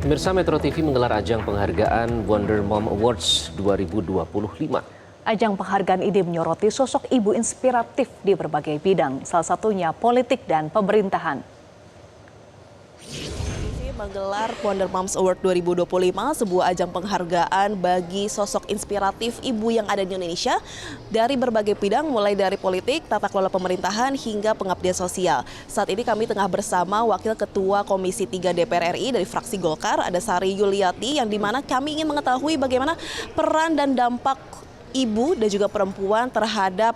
Pemirsa, Metro TV menggelar ajang penghargaan Wonder Mom Awards 2025. Ajang penghargaan ini menyoroti sosok ibu inspiratif di berbagai bidang, salah satunya politik dan pemerintahan. Menggelar Wonder Moms Award 2025, sebuah ajang penghargaan bagi sosok inspiratif ibu yang ada di Indonesia dari berbagai bidang, mulai dari politik, tata kelola pemerintahan, hingga pengabdian sosial. Saat ini kami tengah bersama Wakil Ketua Komisi 3 DPR RI dari fraksi Golkar, ada Sari Yuliati, yang dimana kami ingin mengetahui bagaimana peran dan dampak ibu dan juga perempuan terhadap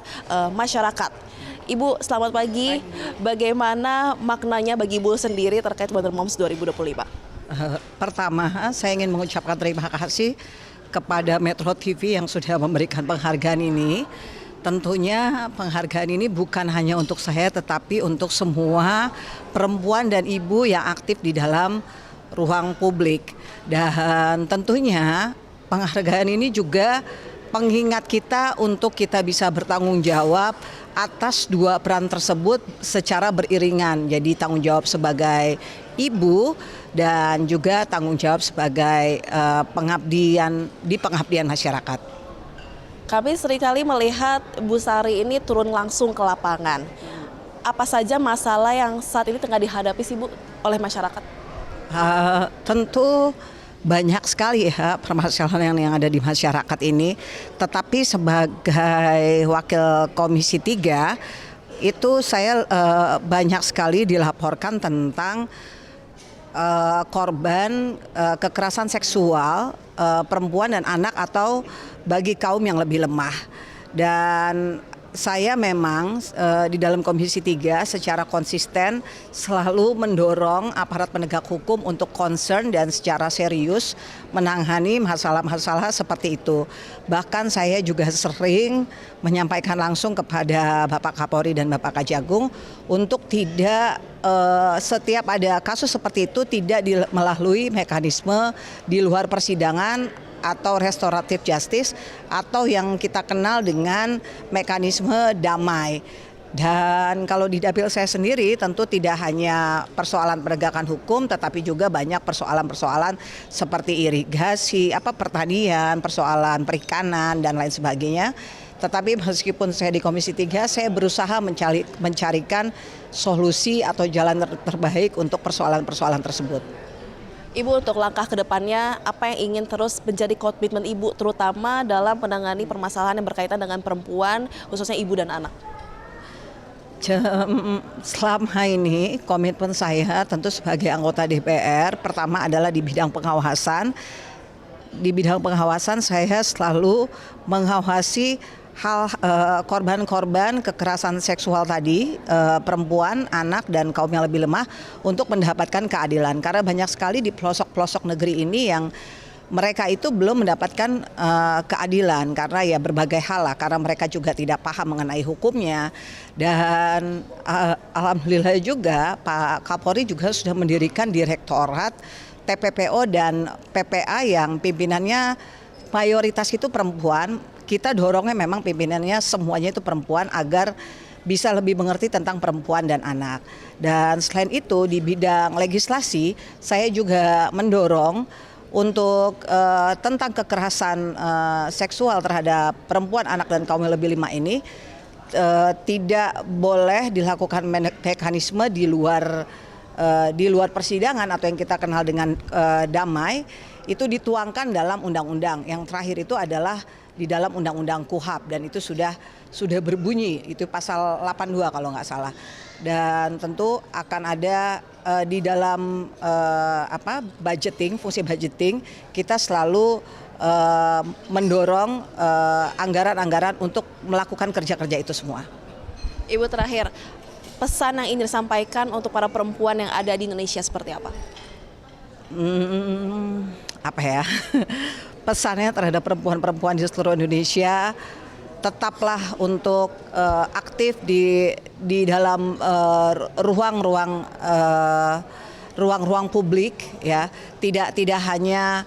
masyarakat. Ibu, selamat pagi. Bagaimana maknanya bagi Ibu sendiri terkait Wonder Moms 2025? Pertama, saya ingin mengucapkan terima kasih kepada Metro TV yang sudah memberikan penghargaan ini. Tentunya penghargaan ini bukan hanya untuk saya, tetapi untuk semua perempuan dan ibu yang aktif di dalam ruang publik. Dan tentunya penghargaan ini juga pengingat kita untuk kita bisa bertanggung jawab atas dua peran tersebut secara beriringan. Jadi tanggung jawab sebagai ibu dan juga tanggung jawab sebagai pengabdian masyarakat. Kami seringkali melihat Bu Sari ini turun langsung ke lapangan. Apa saja masalah yang saat ini tengah dihadapi sih Bu oleh masyarakat? Tentu banyak sekali ya permasalahan yang ada di masyarakat ini, tetapi sebagai Wakil Komisi 3 itu saya banyak sekali dilaporkan tentang korban kekerasan seksual perempuan dan anak atau bagi kaum yang lebih lemah. Dan saya memang di dalam Komisi 3 secara konsisten selalu mendorong aparat penegak hukum untuk concern dan secara serius menangani masalah-masalah seperti itu. Bahkan saya juga sering menyampaikan langsung kepada Bapak Kapolri dan Bapak Kajagung untuk tidak setiap ada kasus seperti itu tidak melalui mekanisme di luar persidangan atau restoratif justice atau yang kita kenal dengan mekanisme damai. Dan kalau di dapil saya sendiri tentu tidak hanya persoalan penegakan hukum, tetapi juga banyak persoalan-persoalan seperti irigasi, pertanian, persoalan perikanan dan lain sebagainya. Tetapi meskipun saya di Komisi 3, saya berusaha mencarikan solusi atau jalan terbaik untuk persoalan-persoalan tersebut. Ibu, untuk langkah ke depannya, apa yang ingin terus menjadi komitmen Ibu, terutama dalam menangani permasalahan yang berkaitan dengan perempuan, khususnya ibu dan anak? Selama ini komitmen saya tentu sebagai anggota DPR, pertama adalah di bidang pengawasan. Di bidang pengawasan saya selalu mengawasi korban-korban kekerasan seksual tadi, perempuan, anak, dan kaum yang lebih lemah untuk mendapatkan keadilan. Karena banyak sekali di pelosok-pelosok negeri ini yang mereka itu belum mendapatkan keadilan karena ya berbagai hal lah, karena mereka juga tidak paham mengenai hukumnya. Dan alhamdulillah juga Pak Kapolri juga sudah mendirikan direktorat TPPO dan PPA yang pimpinannya mayoritas itu perempuan. Kita dorongnya memang pimpinannya semuanya itu perempuan agar bisa lebih mengerti tentang perempuan dan anak. Dan selain itu di bidang legislasi saya juga mendorong untuk tentang kekerasan seksual terhadap perempuan, anak dan kaum yang lebih lemah ini tidak boleh dilakukan mekanisme di luar persidangan atau yang kita kenal dengan damai, itu dituangkan dalam undang-undang. Yang terakhir itu adalah di dalam Undang-Undang KUHP dan itu sudah berbunyi, itu pasal 82 kalau nggak salah. Dan tentu akan ada di dalam budgeting, fungsi budgeting, kita selalu mendorong anggaran-anggaran untuk melakukan kerja-kerja itu semua. Ibu, terakhir, pesan yang ingin disampaikan untuk para perempuan yang ada di Indonesia seperti apa? Pesannya terhadap perempuan-perempuan di seluruh Indonesia, tetaplah untuk aktif di dalam ruang-ruang publik ya. Tidak hanya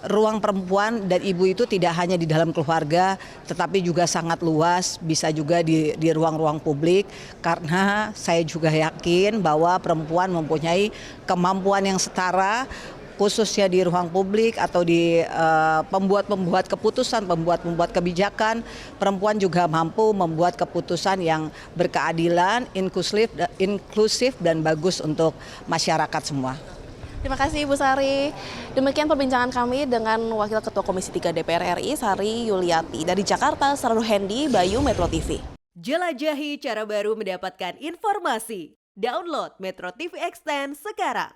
ruang perempuan dan ibu itu tidak hanya di dalam keluarga, tetapi juga sangat luas, bisa juga di ruang-ruang publik. Karena saya juga yakin bahwa perempuan mempunyai kemampuan yang setara khususnya di ruang publik atau di pembuat-pembuat keputusan, pembuat-pembuat kebijakan, perempuan juga mampu membuat keputusan yang berkeadilan, inklusif dan bagus untuk masyarakat semua. Terima kasih Ibu Sari. Demikian perbincangan kami dengan Wakil Ketua Komisi 3 DPR RI, Sari Yuliati. Dari Jakarta, Sarul Hendi, Bayu, Metro TV. Jelajahi cara baru mendapatkan informasi. Download Metro TV Extend sekarang.